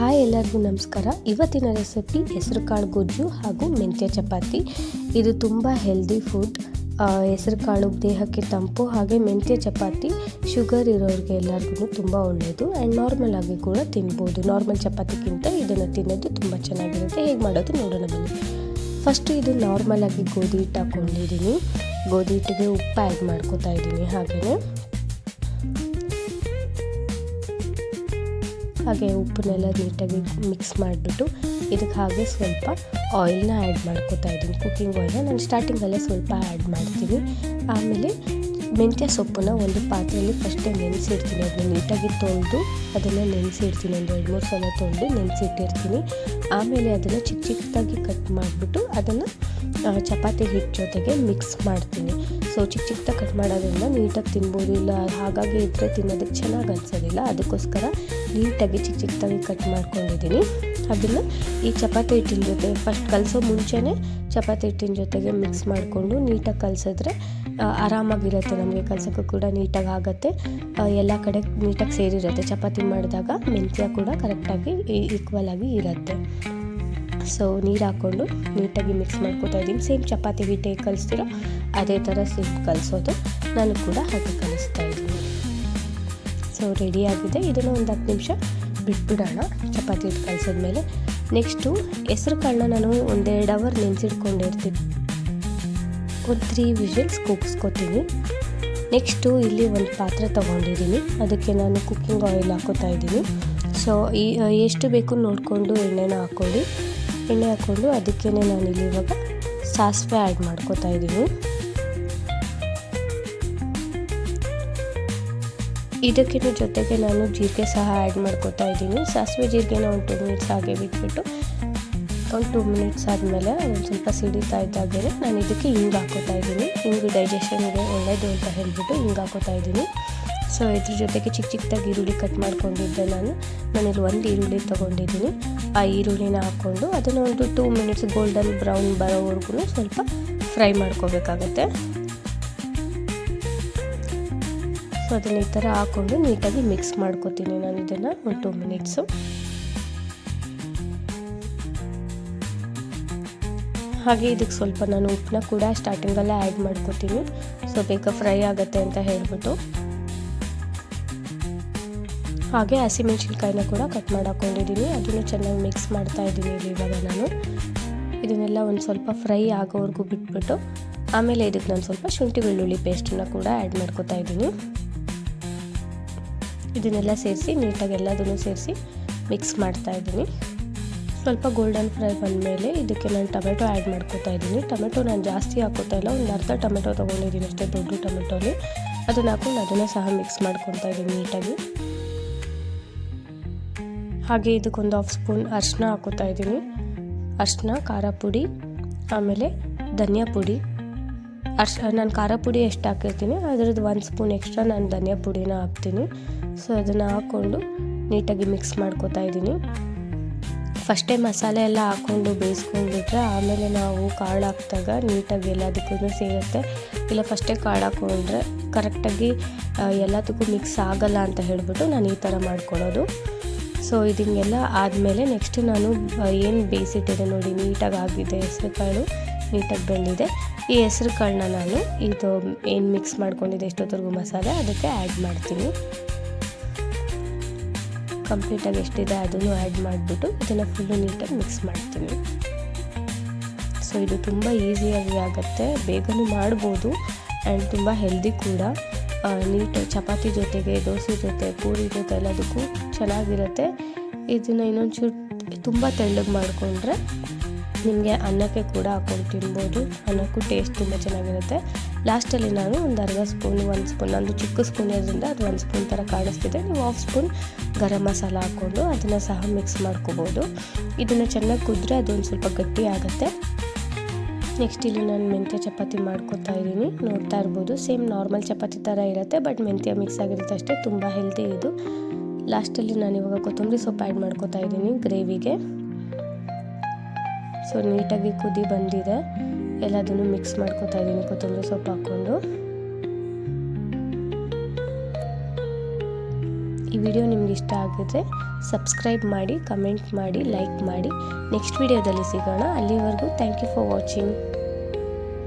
Hi ಎಲ್ಲರಿಗೂ ನಮಸ್ಕಾರ. ಇವತ್ತಿನ ರೆಸಿಪಿ ಹೆಸರುಕಾಳು ಗೊಜ್ಜು ಹಾಗೂ ಮೆಂತ್ಯ ಚಪಾತಿ. ಇದು ತುಂಬ ಹೆಲ್ದಿ ಫುಡ್. ಹೆಸರುಕಾಳು ದೇಹಕ್ಕೆ ತಂಪು, ಹಾಗೆ ಮೆಂತ್ಯ ಚಪಾತಿ ಶುಗರ್ ಇರೋರಿಗೆ ಎಲ್ಲರಿಗೂ ತುಂಬ ಒಳ್ಳೆಯದು ಆ್ಯಂಡ್ ನಾರ್ಮಲ್ ಆಗಿ ಕೂಡ ತಿನ್ಬೋದು. ನಾರ್ಮಲ್ ಚಪಾತಿಗಿಂತ ಇದನ್ನು ತಿನ್ನೋದು ತುಂಬ ಚೆನ್ನಾಗಿರುತ್ತೆ. ಹೇಗೆ ಮಾಡೋದು ನೋಡೋಣ ಬನ್ನಿ. ಫಸ್ಟು ಇದು ನಾರ್ಮಲ್ ಆಗಿ ಗೋಧಿ ಹಿಟ್ಟು ಹಾಕ್ಕೊಂಡಿದ್ದೀನಿ. ಗೋಧಿ ಹಿಟ್ಟಿಗೆ ಉಪ್ಪು ಆ್ಯಡ್ ಮಾಡ್ಕೊತಾ ಇದ್ದೀನಿ. ಹಾಗೆ ಉಪ್ಪನ್ನೆಲ್ಲ ನೀಟಾಗಿ ಮಿಕ್ಸ್ ಮಾಡಿಬಿಟ್ಟು ಇದಕ್ಕೆ ಹಾಗೆ ಸ್ವಲ್ಪ ಆಯಿಲ್ನ ಆ್ಯಡ್ ಮಾಡ್ಕೊತಾ ಇದ್ದೀನಿ. ಕುಕ್ಕಿಂಗ್ ಆಯಿಲ್ನ ನಾನು ಸ್ಟಾರ್ಟಿಂಗಲ್ಲೇ ಸ್ವಲ್ಪ ಆ್ಯಡ್ ಮಾಡ್ತೀನಿ. ಆಮೇಲೆ ಮೆಂತ್ಯ ಸೊಪ್ಪನ್ನ ಒಂದು ಪಾತ್ರೆಯಲ್ಲಿ ಫಸ್ಟೇ ನೆನೆಸಿಡ್ತೀನಿ. ಅದನ್ನ ನೀಟಾಗಿ ತೊಳೆದು ಅದನ್ನು ನೆನೆಸಿಡ್ತೀನಿ. ಒಂದು 2-3 ಸಲ ತೊಳೆದು ನೆನೆಸಿಟ್ಟಿರ್ತೀನಿ. ಆಮೇಲೆ ಅದನ್ನು ಚಿಕ್ಕ ಚಿಕ್ಕದಾಗಿ ಕಟ್ ಮಾಡಿಬಿಟ್ಟು ಅದನ್ನು ಚಪಾತಿ ಹಿಟ್ಟು ಜೊತೆಗೆ ಮಿಕ್ಸ್ ಮಾಡ್ತೀನಿ. ಸೊ ಚಿಕ್ಕ ಚಿಕ್ಕದಾಗಿ ಕಟ್ ಮಾಡೋದ್ರಿಂದ ನೀಟಾಗಿ ತಿನ್ಬೋದು. ಇಲ್ಲ ಹಾಗಾಗಿ ಇದ್ದರೆ ತಿನ್ನೋದಕ್ಕೆ ಚೆನ್ನಾಗಿ ಅನಿಸೋದಿಲ್ಲ. ಅದಕ್ಕೋಸ್ಕರ ನೀಟಾಗಿ ಚಿಕ್ಕ ಚಿಕ್ಕದಾಗಿ ಕಟ್ ಮಾಡ್ಕೊಂಡಿದ್ದೀನಿ. ಅದನ್ನು ಈ ಚಪಾತಿ ಹಿಟ್ಟಿನ ಜೊತೆ ಫಸ್ಟ್ ಕಲಸೋ ಮುಂಚೆನೇ ಚಪಾತಿ ಹಿಟ್ಟಿನ ಜೊತೆಗೆ ಮಿಕ್ಸ್ ಮಾಡಿಕೊಂಡು ನೀಟಾಗಿ ಕಲಸಿದ್ರೆ ಆರಾಮಾಗಿರುತ್ತೆ. ನಮಗೆ ಕಲಸೋಕ್ಕೂ ಕೂಡ ನೀಟಾಗಿ ಆಗುತ್ತೆ. ಎಲ್ಲ ಕಡೆ ನೀಟಾಗಿ ಸೇರಿರುತ್ತೆ. ಚಪಾತಿ ಮಾಡಿದಾಗ ಮೆಂತ್ಯ ಕೂಡ ಕರೆಕ್ಟಾಗಿ ಈಕ್ವಲ್ ಆಗಿ ಇರುತ್ತೆ. ಸೊ ನೀರು ಹಾಕ್ಕೊಂಡು ನೀಟಾಗಿ ಮಿಕ್ಸ್ ಮಾಡ್ಕೊತಾ ಇದ್ದೀನಿ. ಸೇಮ್ ಚಪಾತಿ ಹಿಟ್ಟಿಗೆ ಕಲಿಸ್ತಿರೋ ಅದೇ ಥರ ಸೇಮ್ ಕಲಿಸೋದು. ನಾನು ಕೂಡ ಹಾಗೆ ಕಲಿಸ್ತಾ ಇದ್ದೀನಿ. ಸೊ ರೆಡಿಯಾಗಿದೆ. ಇದನ್ನು ಒಂದು 10 ನಿಮಿಷ ಬಿಟ್ಬಿಡೋಣ ಚಪಾತಿ ಹಿಟ್ಟು ಕಲಿಸಿದ್ಮೇಲೆ. ನೆಕ್ಸ್ಟು ಹೆಸ್ರು ಕಾಳನ್ನ ನಾನು 1-2 ಅವರ್ ನೆನೆಸಿಟ್ಕೊಂಡಿರ್ತೀನಿ. ಒಂದು 3 ವಿಷಲ್ಸ್ ಕೂಗಿಸ್ಕೊತೀನಿ. ನೆಕ್ಸ್ಟು ಇಲ್ಲಿ ಒಂದು ಪಾತ್ರೆ ತೊಗೊಂಡಿದ್ದೀನಿ. ಅದಕ್ಕೆ ನಾನು ಕುಕ್ಕಿಂಗ್ ಆಯಿಲ್ ಹಾಕೋತಾ ಇದ್ದೀನಿ. ಸೊ ಎಷ್ಟು ಬೇಕು ನೋಡಿಕೊಂಡು ಎಣ್ಣೆನ ಹಾಕ್ಕೊಂಡು ಅದಕ್ಕೇ ನಾನಿಲ್ಲಿ ಇವಾಗ ಸಾಸಿವೆ ಆ್ಯಡ್ ಮಾಡ್ಕೋತಾ ಇದ್ದೀನಿ. ಇದಕ್ಕಿಂತ ಜೊತೆಗೆ ನಾನು ಜೀರಿಗೆ ಸಹ ಆ್ಯಡ್ ಮಾಡ್ಕೋತಾ ಇದ್ದೀನಿ. ಸಾಸಿವೆ ಜೀರಿಗೆನ ಒಂದು 2 ಮಿನಿಟ್ಸ್ ಹಾಗೆ ಬಿಟ್ಬಿಟ್ಟು ಒಂದು 2 ಮಿನಿಟ್ಸ್ ಆದಮೇಲೆ ಒಂದು ಸ್ವಲ್ಪ ಸಿಡಿತಾ ಇದ್ದಾಗೆ ನಾನು ಇದಕ್ಕೆ ಹಿಂಗೆ ಹಾಕೋತಾ ಇದ್ದೀನಿ. ಹಿಂಗೆ ಡೈಜೆಷನ್ಗೆ ಒಳ್ಳೆಯದು ಅಂತ ಹೇಳಿಬಿಟ್ಟು ಹಿಂಗೆ ಹಾಕೋತಾ ಇದ್ದೀನಿ. ಸೊ ಇದ್ರ ಜೊತೆಗೆ ಚಿಕ್ಕ ಚಿಕ್ಕದಾಗಿ ಈರುಳ್ಳಿ ಕಟ್ ಮಾಡ್ಕೊಂಡಿದ್ದೆ. ನಾನಿಲ್ಲಿ 1 ಈರುಳ್ಳಿ ತೊಗೊಂಡಿದ್ದೀನಿ. ಆ ಈರುಳ್ಳಿನ ಹಾಕ್ಕೊಂಡು ಅದನ್ನು ಒಂದು 2 ಮಿನಿಟ್ಸ್ ಗೋಲ್ಡನ್ ಬ್ರೌನ್ ಬರೋವರೆಗೂ ಸ್ವಲ್ಪ ಫ್ರೈ ಮಾಡ್ಕೋಬೇಕಾಗತ್ತೆ. ಸೊ ಅದನ್ನು ಈ ಥರ ಹಾಕ್ಕೊಂಡು ನೀಟಾಗಿ ಮಿಕ್ಸ್ ಮಾಡ್ಕೊತೀನಿ ನಾನು ಇದನ್ನು ಒಂದು 2 ಮಿನಿಟ್ಸು. ಹಾಗೆ ಇದಕ್ಕೆ ಸ್ವಲ್ಪ ನಾನು ಉಪ್ಪನ್ನ ಕೂಡ ಸ್ಟಾರ್ಟಿಂಗಲ್ಲೇ ಆ್ಯಡ್ ಮಾಡ್ಕೊತೀನಿ. ಸೊ ಬೇಗ ಫ್ರೈ ಆಗುತ್ತೆ ಅಂತ ಹೇಳಿಬಿಟ್ಟು. ಹಾಗೆ ಹಸಿಮೆಣ್ಸಿನ್ಕಾಯಿನ ಕೂಡ ಕಟ್ ಮಾಡಿ ಹಾಕ್ಕೊಂಡಿದ್ದೀನಿ. ಅದನ್ನು ಚೆನ್ನಾಗಿ ಮಿಕ್ಸ್ ಮಾಡ್ತಾ ಇದ್ದೀನಿ. ಇವಾಗ ನಾನು ಇದನ್ನೆಲ್ಲ ಒಂದು ಸ್ವಲ್ಪ ಫ್ರೈ ಆಗೋವರೆಗೂ ಬಿಟ್ಬಿಟ್ಟು ಆಮೇಲೆ ಇದಕ್ಕೆ ನಾನು ಸ್ವಲ್ಪ ಶುಂಠಿ ಬೆಳ್ಳುಳ್ಳಿ ಪೇಸ್ಟನ್ನು ಕೂಡ ಆ್ಯಡ್ ಮಾಡ್ಕೊತಾ ಇದ್ದೀನಿ. ಇದನ್ನೆಲ್ಲ ಸೇರಿಸಿ ನೀಟಾಗಿ ಎಲ್ಲದನ್ನು ಸೇರಿಸಿ ಮಿಕ್ಸ್ ಮಾಡ್ತಾ ಇದ್ದೀನಿ. ಸ್ವಲ್ಪ ಗೋಲ್ಡನ್ ಫ್ರೈ ಬಂದಮೇಲೆ ಇದಕ್ಕೆ ನಾನು ಟೊಮೆಟೊ ಆ್ಯಡ್ ಮಾಡ್ಕೊತಾ ಇದ್ದೀನಿ. ಟೊಮೆಟೊ ನಾನು ಜಾಸ್ತಿ ಹಾಕೋತಾ ಇಲ್ಲ, ಒಂದು ಅರ್ಧ ಟೊಮೆಟೊ ತೊಗೊಂಡಿದ್ದೀನಿ ಅಷ್ಟೇ, ದೊಡ್ಡ ಟೊಮೆಟೊಲಿ. ಅದನ್ನು ಹಾಕೊಂಡು ಅದನ್ನು ಸಹ ಮಿಕ್ಸ್ ಮಾಡ್ಕೊತಾ ಇದ್ದೀನಿ ನೀಟಾಗಿ. ಹಾಗೆ ಇದಕ್ಕೊಂದು 1/2 ಸ್ಪೂನ್ ಅರಿಶಿನ ಹಾಕೋತಾ ಇದ್ದೀನಿ. ಅರಿಶಿನ, ಖಾರ ಪುಡಿ, ಆಮೇಲೆ ಧನಿಯಾ ಪುಡಿ. ನಾನು ಖಾರ ಪುಡಿ ಎಷ್ಟು ಹಾಕಿರ್ತೀನಿ ಅದರದ್ದು 1 ಸ್ಪೂನ್ ಎಕ್ಸ್ಟ್ರಾ ನಾನು ಧನಿಯಾ ಪುಡಿನ ಹಾಕ್ತೀನಿ. ಸೊ ಅದನ್ನು ಹಾಕ್ಕೊಂಡು ನೀಟಾಗಿ ಮಿಕ್ಸ್ ಮಾಡ್ಕೊತಾ ಇದ್ದೀನಿ. ಫಸ್ಟೇ ಮಸಾಲೆ ಎಲ್ಲ ಹಾಕ್ಕೊಂಡು ಬೇಯಿಸ್ಕೊಂಡ್ಬಿಟ್ರೆ ಆಮೇಲೆ ನಾವು ಕಾಳು ಹಾಕಿದಾಗ ನೀಟಾಗಿ ಎಲ್ಲದಕ್ಕೂ ಸೇರುತ್ತೆ. ಇಲ್ಲ ಫಸ್ಟೇ ಕಾಳು ಹಾಕ್ಕೊಂಡ್ರೆ ಕರೆಕ್ಟಾಗಿ ಎಲ್ಲದಕ್ಕೂ ಮಿಕ್ಸ್ ಆಗಲ್ಲ ಅಂತ ಹೇಳಿಬಿಟ್ಟು ನಾನು ಈ ಥರ ಮಾಡ್ಕೊಳ್ಳೋದು. ಸೊ ಇದನ್ನೆಲ್ಲ ಆದಮೇಲೆ ನೆಕ್ಸ್ಟ್ ನಾನು ಏನು ಬೇಯಿಸಿಟ್ಟಿದೆ ನೋಡಿ, ನೀಟಾಗಿ ಆಗಿದೆ. ಹೆಸರು ಕಾಳು ನೀಟಾಗಿ ಬೆಂದಿದೆ. ಈ ಹೆಸರು ಕಾಳನ್ನ ನಾನು ಇದು ಏನು ಮಿಕ್ಸ್ ಮಾಡ್ಕೊಂಡಿದ್ದೆ ಎಷ್ಟೊತ್ತರೆಗೂ ಮಸಾಲೆ ಅದಕ್ಕೆ ಆ್ಯಡ್ ಮಾಡ್ತೀನಿ. ಕಂಪ್ಲೀಟಾಗಿ ಎಷ್ಟಿದೆ ಅದನ್ನು ಆ್ಯಡ್ ಮಾಡಿಬಿಟ್ಟು ಇದನ್ನು ಫುಲ್ಲು ನೀಟಾಗಿ ಮಿಕ್ಸ್ ಮಾಡ್ತೀನಿ. ಸೊ ಇದು ತುಂಬ ಈಸಿಯಾಗಿ ಆಗುತ್ತೆ, ಬೇಗನೂ ಮಾಡ್ಬೋದು ಆ್ಯಂಡ್ ತುಂಬ ಹೆಲ್ದಿ ಕೂಡ. ಚಪಾತಿ ಜೊತೆಗೆ, ದೋಸೆ ಜೊತೆ, ಪೂರಿ ಜೊತೆ ಎಲ್ಲದಕ್ಕೂ ಚೆನ್ನಾಗಿರುತ್ತೆ. ಇದನ್ನು ಇನ್ನೊಂಚೂರು ತುಂಬ ತೆಳ್ಳಗೆ ಮಾಡಿಕೊಂಡ್ರೆ ನಿಮಗೆ ಅನ್ನಕ್ಕೆ ಕೂಡ ಹಾಕೊಂಡು ತಿನ್ಬೋದು. ಅನ್ನಕ್ಕೂ ಟೇಸ್ಟ್ ತುಂಬ ಚೆನ್ನಾಗಿರುತ್ತೆ. ಲಾಸ್ಟಲ್ಲಿ ನಾನು ಒಂದು ಅರ್ಧ ಸ್ಪೂನ್, 1 ಸ್ಪೂನ್, ನಂದು ಚಿಕ್ಕ ಸ್ಪೂನ್ ಇರೋದ್ರಿಂದ ಅದು 1 ಸ್ಪೂನ್ ಥರ ಕಾಣಿಸ್ತಿದೆ. ನೀವು 1/2 ಸ್ಪೂನ್ ಗರಂ ಮಸಾಲ ಹಾಕ್ಕೊಂಡು ಅದನ್ನು ಸಹ ಮಿಕ್ಸ್ ಮಾಡ್ಕೋಬೋದು. ಇದನ್ನು ಚೆನ್ನಾಗಿ ಕುದ್ರೆ ಅದೊಂದು ಸ್ವಲ್ಪ ಗಟ್ಟಿ ಆಗುತ್ತೆ. ನೆಕ್ಸ್ಟ್ ಇಲ್ಲಿ ನಾನು ಮೆಂತ್ಯ ಚಪಾತಿ ಮಾಡ್ಕೊತಾ ಇದ್ದೀನಿ. ನೋಡ್ತಾ ಇರ್ಬೋದು, ಸೇಮ್ ನಾರ್ಮಲ್ ಚಪಾತಿ ಥರ ಇರುತ್ತೆ, ಬಟ್ ಮೆಂತ್ಯ ಮಿಕ್ಸ್ ಆಗಿರುತ್ತೆ ಅಷ್ಟೇ. ತುಂಬ ಹೆಲ್ದಿ ಇದು. ಲಾಸ್ಟಲ್ಲಿ ನಾನು ಇವಾಗ ಕೊತ್ತಂಬರಿ ಸೊಪ್ಪು ಆ್ಯಡ್ ಮಾಡ್ಕೊತಾ ಇದ್ದೀನಿ ಗ್ರೇವಿಗೆ. ಸೊ ನೀಟಾಗಿ ಕುದಿ ಬಂದಿದೆ. ಎಲ್ಲದನ್ನು ಮಿಕ್ಸ್ ಮಾಡ್ಕೊತಾ ಇದ್ದೀನಿ ಕೊತ್ತಂಬರಿ ಸೊಪ್ಪು ಹಾಕ್ಕೊಂಡು. ವಿಡಿಯೋ ನಿಮ್ಗೆ ಇಷ್ಟ ಆಗಿದ್ರೆ ಸಬ್ಸ್ಕ್ರೈಬ್ ಮಾಡಿ, ಕಮೆಂಟ್ ಮಾಡಿ, ಲೈಕ್ ಮಾಡಿ. ನೆಕ್ಸ್ಟ್ ವಿಡಿಯೋದಲ್ಲಿ ಸಿಗೋಣ. ಅಲ್ಲಿವರೆಗೂ ಥ್ಯಾಂಕ್ ಯು ಫಾರ್ ವಾಚಿಂಗ್.